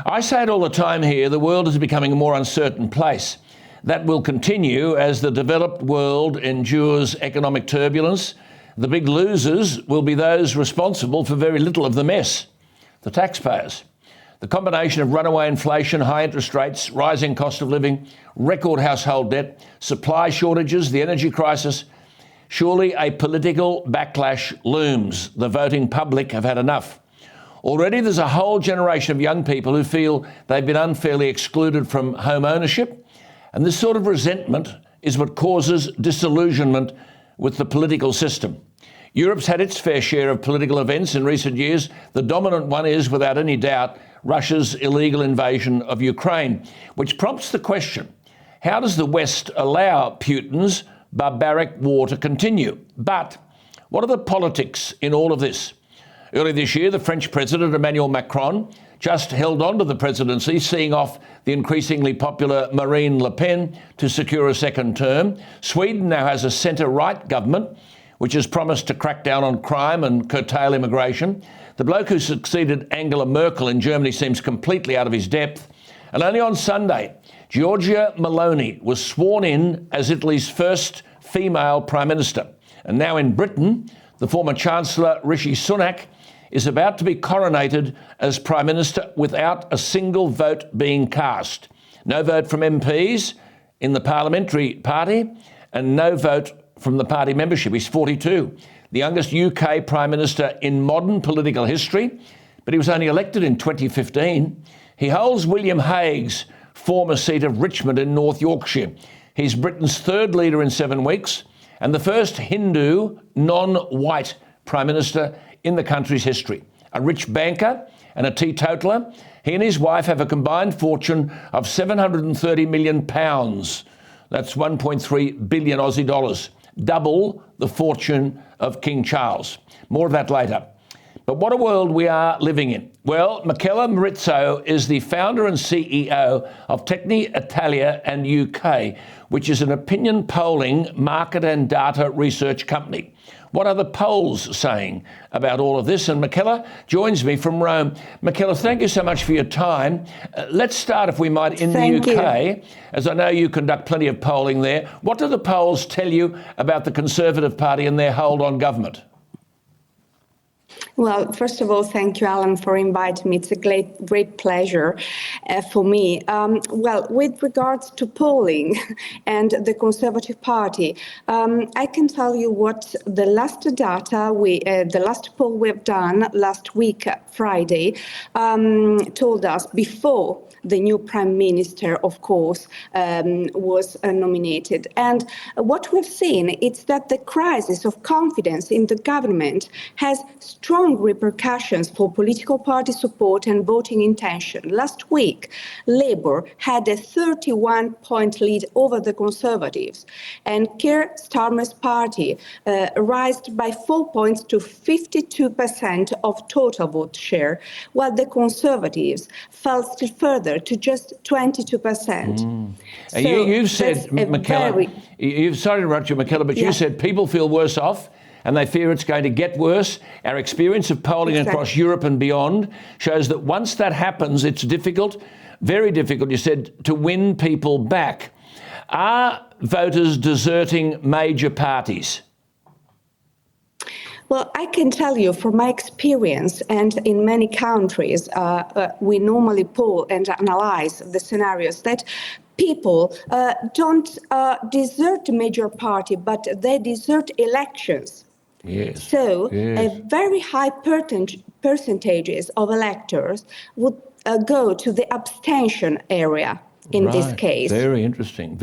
I say it all the time here, the world is becoming a more uncertain place. That will continue as the developed world endures economic turbulence. The big losers will be those responsible for very little of the mess, the taxpayers. The combination of runaway inflation, high interest rates, rising cost of living, record household debt, supply shortages, the energy crisis. Surely a political backlash looms. The voting public have had enough. Already there's a whole generation of young people who feel they've been unfairly excluded from home ownership, and this sort of resentment is what causes disillusionment with the political system. Europe's had its fair share of political events in recent years. The dominant one is, without any doubt, Russia's illegal invasion of Ukraine, which prompts the question, how does the West allow Putin's barbaric war to continue? But what are the politics in all of this? Earlier this year, the French President Emmanuel Macron just held on to the presidency, seeing off the increasingly popular Marine Le Pen to secure a second term. Sweden now has a centre-right government, which has promised to crack down on crime and curtail immigration. The bloke who succeeded Angela Merkel in Germany seems completely out of his depth. And only on Sunday, Giorgia Meloni was sworn in as Italy's first female Prime Minister. And now in Britain, the former Chancellor Rishi Sunak is about to be coronated as Prime Minister without a single vote being cast. No vote from MPs in the parliamentary party and no vote from the party membership. He's 42, the youngest UK Prime Minister in modern political history, but he was only elected in 2015. He holds William Hague's former seat of Richmond in North Yorkshire. He's Britain's third leader in 7 weeks and the first Hindu non-white Prime Minister in the country's history. A rich banker and a teetotaler, he and his wife have a combined fortune of £730 million. That's 1.3 billion Aussie dollars, double the fortune of King Charles. More of that later. But what a world we are living in. Well, Michela Morrizo is the founder and CEO of Tecni Italia and UK, which is an opinion polling, market and data research company. What are the polls saying about all of this? And Michela joins me from Rome. Michela, thank you so much for your time. Let's start, if we might, in the UK, as I know you conduct plenty of polling there. What do the polls tell you about the Conservative Party and their hold on government? Well, first of all, thank you, Alan, for inviting me. It's a great pleasure for me. Well, with regards to polling and the Conservative Party, I can tell you what the last data, the last poll we've done last week, Friday, told us before the new Prime Minister, of course, was nominated. And what we've seen is that the crisis of confidence in the government has strong repercussions for political party support and voting intention. Last week, Labour had a 31-point lead over the Conservatives, and Keir Starmer's party rised by 4 points to 52% of total vote share, while the Conservatives fell still further to just 22%. So you've said, Michela, sorry to interrupt you, Michela, but you said people feel worse off and they fear it's going to get worse. Our experience of polling across Europe and beyond shows that once that happens, it's difficult, very difficult, you said, to win people back. Are voters deserting major parties? Well, I can tell you from my experience, and in many countries, we normally poll and analyze the scenarios, that people don't desert a major party, but they desert elections. Yes. So a very high percentages of electors would go to the abstention area in this case. Very interesting.